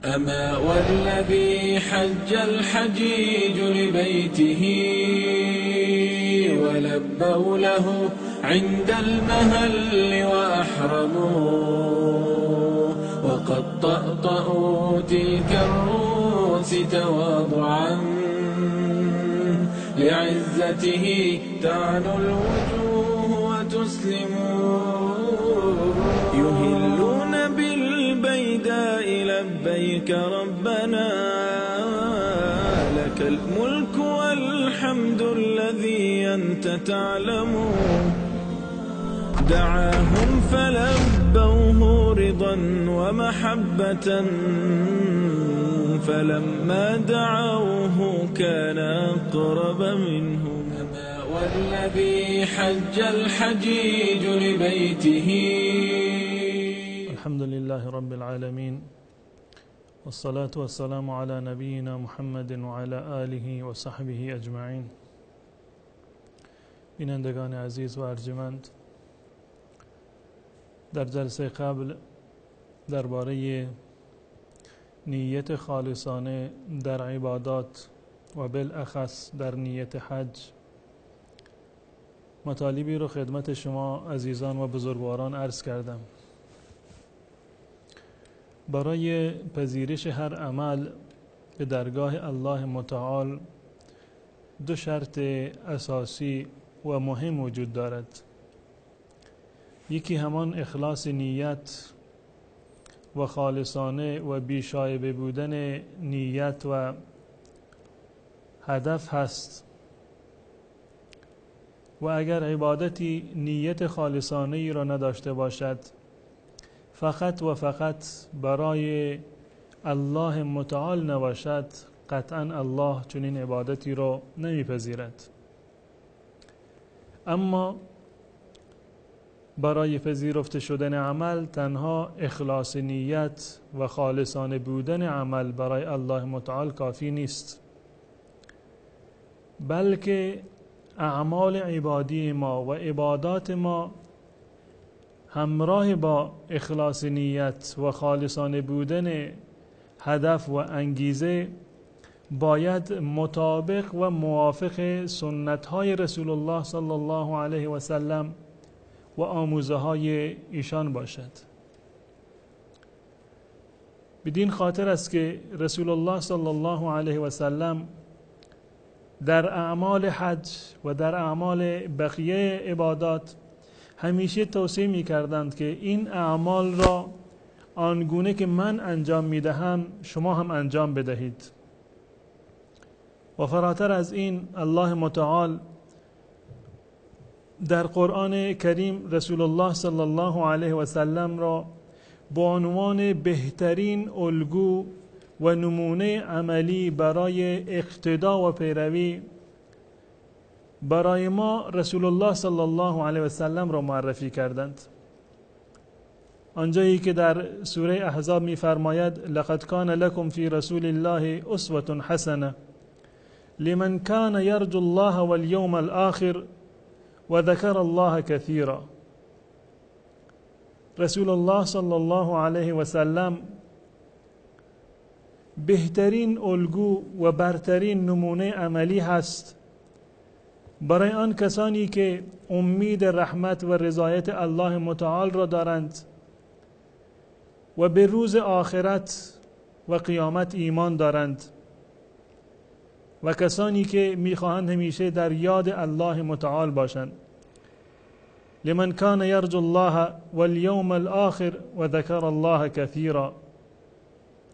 أما والذي حج الحجيج لبيته ولبوا له عند المهل وأحرموا وقد طأطأوا تلك الرؤوس تواضعا لعزته تعنو الوجوه وتسلم يهلون بالبيداء لبيك ربنا لك الملك والحمد الذي أنت تعلم دعاهم فلبوه رضا ومحبة فلما دعوه كان أقرب منهم والذي حج الحجيج لبيته. الحمد لله رب العالمين والصلاة والسلام على نبينا محمد وعلى آله وصحبه أجمعين. بینندگان عزیز و ارجمند، در جلسه قبل درباره نیت خالصانه در عبادات و بالاخص در نیت حج مطالبی رو خدمت شما عزیزان و بزرگواران عرض کردم. برای پذیرش هر عمل به درگاه الله متعال دو شرط اساسی و مهم وجود دارد. یکی همان اخلاص نیت و خالصانه و بیشایبه بودن نیت و هدف هست و اگر عبادتی نیت خالصانه ای را نداشته باشد، فقط و فقط برای الله متعال نباشد، قطعا الله چنین عبادتی را نمیپذیرد. اما برای پذیرفته شدن عمل تنها اخلاص نیت و خالصانه بودن عمل برای الله متعال کافی نیست، بلکه اعمال عبادی ما و عبادات ما همراه با اخلاص نیت و خالصانه بودن هدف و انگیزه باید مطابق و موافق سنت های رسول الله صلی الله علیه و سلم و آموزه های ایشان باشد. بدین خاطر است که رسول الله صلی الله علیه و سلم در اعمال حج و در اعمال بقیه عبادات همیشه توصیه می کردند که این اعمال را آنگونه که من انجام می دهم شما هم انجام بدهید. و فراتر از این الله متعال در قرآن کریم رسول الله صلی الله علیه و سلم را با عنوان بهترین الگو و نمونه عملی برای اقتدا و پیروی برای ما رسول الله صلی الله علیه و سلم را معرفی کردند. آنجایی که در سوره احزاب می فرماید لقد کان لکم فی رسول الله اسوة حسنه لمن کان یرجو الله والیوم الآخر و ذکر الله کثیرا. رسول الله صلی الله علیه و سلم بهترین الگو و برترین نمونه عملی هست برای آن کسانی که امید رحمت و رضایت الله متعال را دارند و به روز آخرت و قیامت ایمان دارند و کسانی که میخواهند همیشه در یاد الله متعال باشند. لمن کان یرجو الله والیوم الآخر و ذکر الله کثیرا.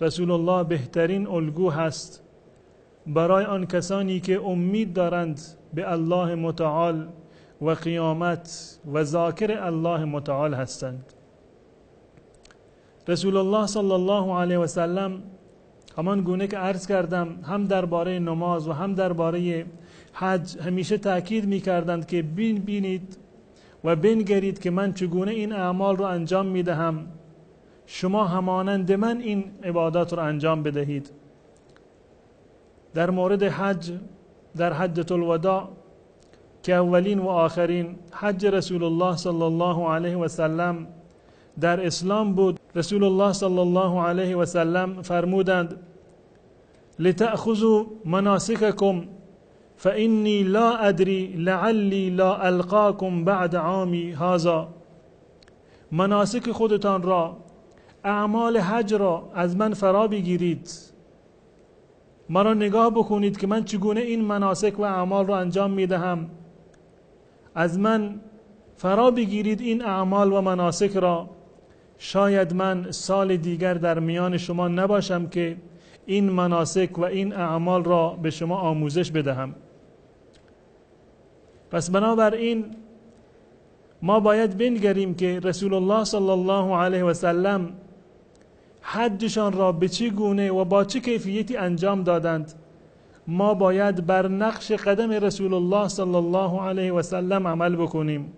رسول الله بهترین الگو هست برای آن کسانی که امید دارند به الله متعال و قیامت و ذاکر الله متعال هستند. رسول الله صلی الله علیه و سلم همان گونه که عرض کردم هم درباره نماز و هم درباره حج همیشه تاکید می کردند که بینید و بنگرید که من چگونه این اعمال رو انجام می دهم، شما همانند من این عبادات رو انجام بدهید. در مورد حج در حجة الوداع که اولین و آخرین حج رسول الله صلی الله علیه و سلم در اسلام بود. رسول الله صلی الله علیه و سلم فرمودند لتأخذوا مناسککم فإنی لا ادری لعلی لا القاکم بعد عامی هذا. مناسک خودتان را، اعمال حج را از من فرا بگیرید، مرا نگاه بکنید که من چگونه این مناسک و اعمال را انجام میدهم. از من فرا بگیرید این اعمال و مناسک را، شاید من سال دیگر در میان شما نباشم که این مناسک و این اعمال را به شما آموزش بدهم. پس بنابراین ما باید بنگریم که رسول الله صلی الله علیه و سلم حجشان را به چه گونه و با چه کیفیتی انجام دادند. ما باید بر نقش قدم رسول الله صلی الله علیه و سلم عمل بکنیم،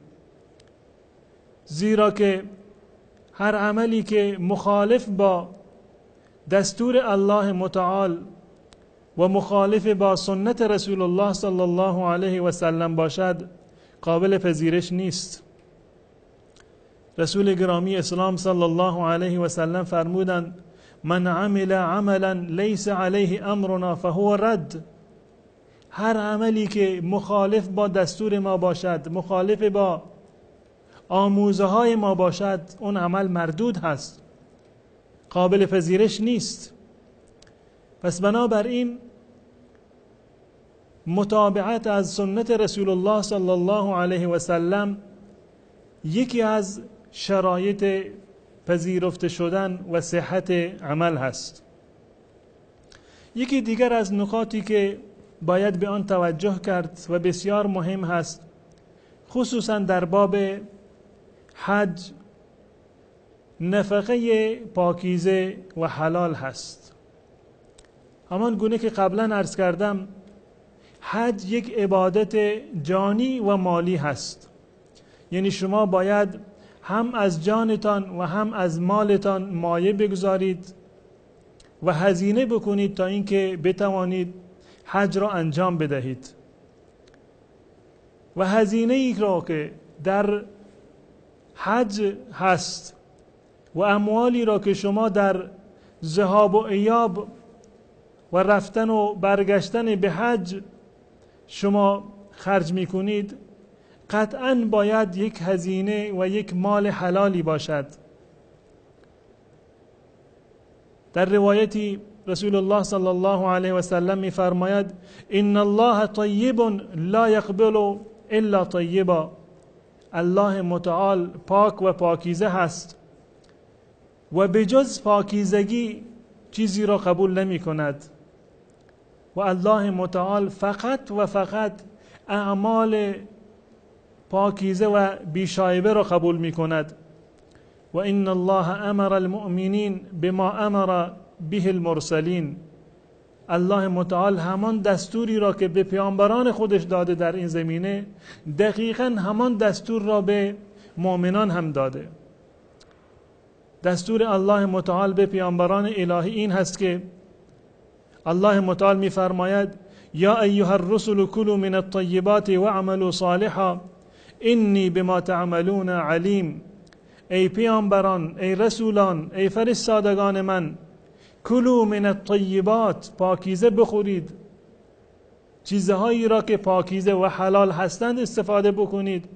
زیرا که هر عملی که مخالف با دستور الله متعال و مخالف با سنت رسول الله صلی الله علیه و سلم باشد قابل پذیرش نیست. رسول گرامی اسلام صلی الله علیه و سلم فرمودند من عمل عملا لیس علیه امرنا فهو رد. هر عملی که مخالف با دستور ما باشد، مخالف با آموزه های ما باشد، اون عمل مردود هست، قابل پذیرش نیست. پس بنابراین متابعت از سنت رسول الله صلی الله علیه و سلم یکی از شرایط پذیرفته شدن و صحت عمل هست. یکی دیگر از نکاتی که باید به آن توجه کرد و بسیار مهم هست، خصوصا در باب حج، نفقه پاکیزه و حلال هست. همان گونه که قبلا عرض کردم، حج یک عبادت جانی و مالی هست. یعنی شما باید هم از جانتان و هم از مالتان مایه بگذارید و هزینه بکنید تا اینکه بتوانید حج را انجام بدهید. و هزینه ای را که در حج هست و اموالی را که شما در ذهاب و ایاب و رفتن و برگشتن به حج شما خرج می کنید، قطعاً باید یک هزینه و یک مال حلالی باشد. در روایتی رسول الله صلی الله علیه و سلم می فرماید ان الله طیب لا یقبل الا طیبا. الله متعال پاک و پاکیزه هست و به جز پاکیزگی چیزی را قبول نمی کند. و الله متعال فقط و فقط اعمال پاکیزه و بیشایبه را قبول می کند. و ان الله امر المؤمنین بما امر به المرسلین. الله متعال همان دستوری را که به پیامبران خودش داده در این زمینه، دقیقاً همان دستور را به مؤمنان هم داده. دستور الله متعال به پیامبران الهی این هست که الله متعال می فرماید یا ایها الرسل کلوا من الطیبات واعملوا صالحا انی بما تعملون علیم. ای پیامبران، ای رسولان، ای فرستادگان من، کلوا من الطیبات، پاکیزه بخورید، چیزهایی را که پاکیزه و حلال هستند استفاده بکنید،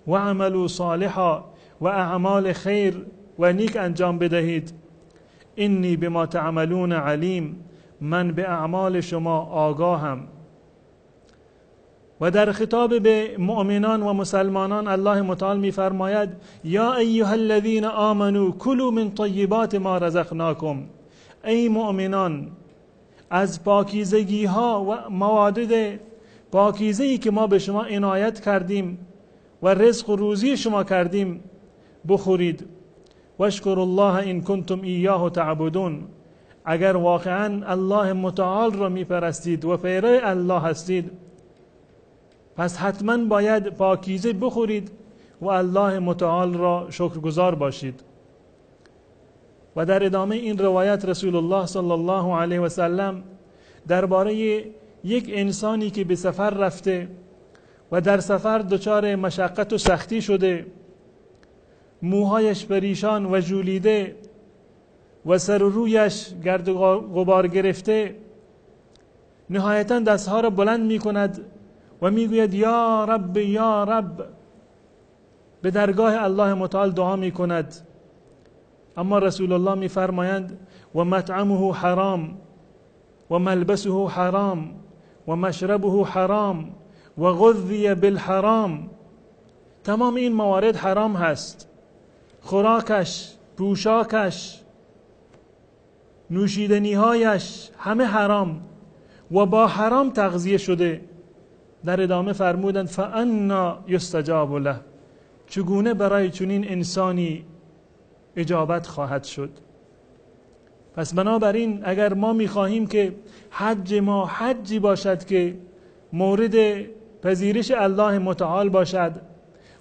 و عملوا صالحا، و اعمال خیر و نیک انجام بدهید. انی بما تعملون علیم، من به اعمال شما آگاهم. و در خطاب به مؤمنان و مسلمانان الله متعال می فرماید یا ایها الذین آمنوا کلوا من طیبات ما رزقناکم. ای مؤمنان، از پاکیزگی ها و موارد پاکیزه‌ای که ما به شما عنایت کردیم و رزق و روزی شما کردیم بخورید. واشکروا الله ان کنتم ایاه تعبدون. اگر واقعا الله متعال را میپرستید و پیرو الله هستید، پس حتما باید پاکیزه بخورید و الله متعال را شکرگزار باشید. و در ادامه این روایت رسول الله صلی الله علیه و سلم درباره یک انسانی که به سفر رفته و در سفر دچار مشقت و سختی شده موهایش پریشان و ژولیده و سر و رویش گرد و غبار گرفته، نهایتا دستها را بلند می کند و می گوید یا رب یا رب، به درگاه الله متعال دعا می کند. اما رسول الله می فرمایند و مطعمه حرام و ملبسه حرام و مشربه حرام و غذی بالحرام. تمام این موارد حرام هست، خوراکش، پوشاکش، نوشیدنیهایش همه حرام و با حرام تغذیه شده. در ادامه فرمودند فانا یستجاب له، چگونه برای چنین انسانی اجابت خواهد شد؟ پس بنابراین اگر ما میخواهیم که حج ما حجی باشد که مورد پذیرش الله متعال باشد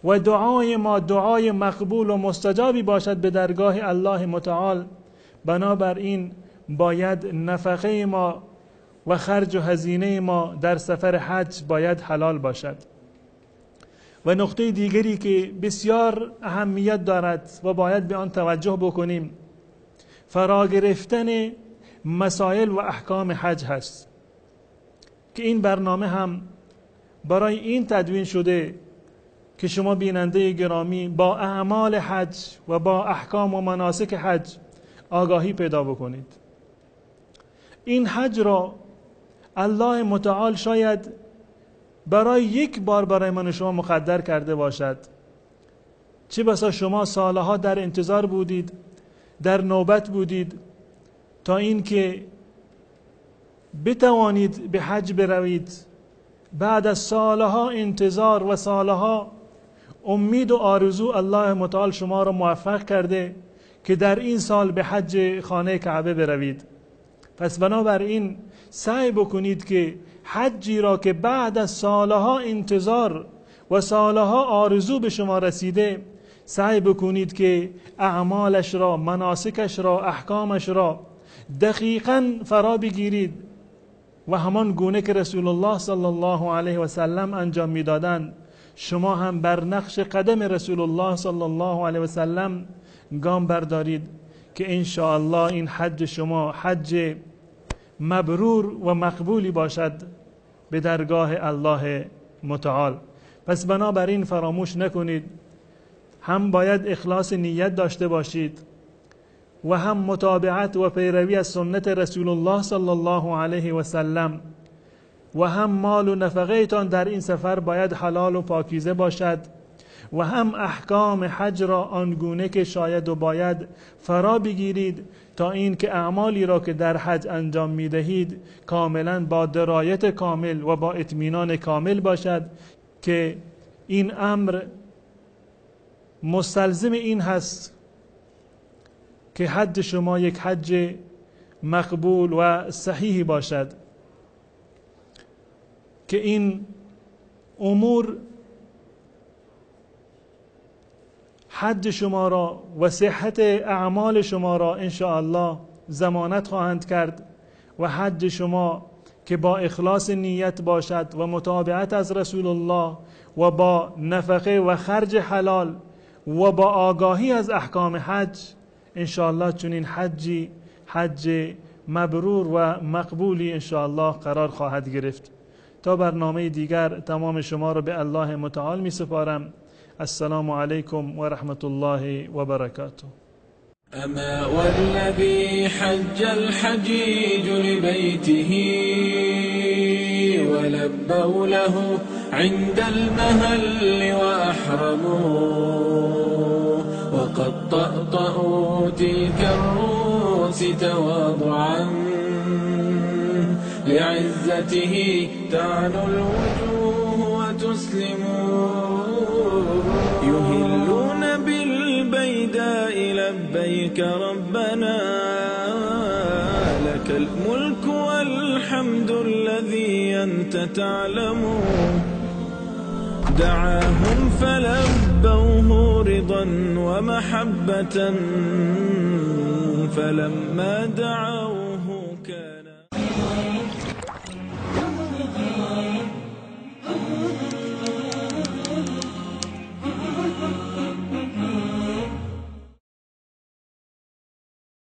و دعای ما دعای مقبول و مستجابی باشد به درگاه الله متعال، بنابراین باید نفقه ما و خرج و هزینه ما در سفر حج باید حلال باشد. و نقطه دیگری که بسیار اهمیت دارد و باید به آن توجه بکنیم، فرا گرفتن مسائل و احکام حج هست که این برنامه هم برای این تدوین شده که شما بیننده گرامی با اعمال حج و با احکام و مناسک حج آگاهی پیدا بکنید. این حج را الله متعال شاید برای یک بار برای من و شما مقدر کرده باشد، چه بسا شما سالها در انتظار بودید، در نوبت بودید تا اینکه بتوانید به حج بروید. بعد از سالها انتظار و سالها امید و آرزو، الله متعال شما را موفق کرده که در این سال به حج خانه کعبه بروید. پس بنابراین سعی بکنید که حجی را که بعد از سالها انتظار و سالها آرزو به شما رسیده، سعی بکنید که اعمالش را، مناسکش را، احکامش را دقیقاً فرا بگیرید و همان گونه که رسول الله صلی الله علیه و سلم انجام میدادند شما هم بر نقش قدم رسول الله صلی الله علیه و سلم گام بردارید که ان شاء الله این حج شما حج مبرور و مقبولی باشد به درگاه الله متعال. پس بنابراین فراموش نکنید، هم باید اخلاص نیت داشته باشید و هم متابعت و پیروی از سنت رسول الله صلی الله علیه و سلم و هم مال و نفقه تان در این سفر باید حلال و پاکیزه باشد و هم احکام حج را آنگونه که شاید و باید فرا بگیرید تا این که اعمالی را که در حج انجام می دهید کاملا با درایت کامل و با اطمینان کامل باشد که این امر مستلزم این هست که حج شما یک حج مقبول و صحیح باشد، که این امور حج شما را و صحت اعمال شما را ان شاء الله ضمانت خواهند کرد و حج شما که با اخلاص نیت باشد و متابعت از رسول الله و با نفقه و خرج حلال و با آگاهی از احکام حج ان شاء الله چنین حج مبرور و مقبولی ان شاء الله قرار خواهد گرفت. تا برنامه دیگر تمام شما را به الله متعال می سپارم. السلام علیکم و رحمت الله و برکاته. أما والذي حج الحجيج لبيته ولبوا له عند المهل وأحرموا وقد طأطأوا تلك الرؤوس تواضعا لعزته تعنو الوجوه وتسلم يهلون بالبيداء لبيك ربنا لك الملك والحمد الذي أنت تعلم دعاهم فلبوه رضا ومحبة فلما دعوه كان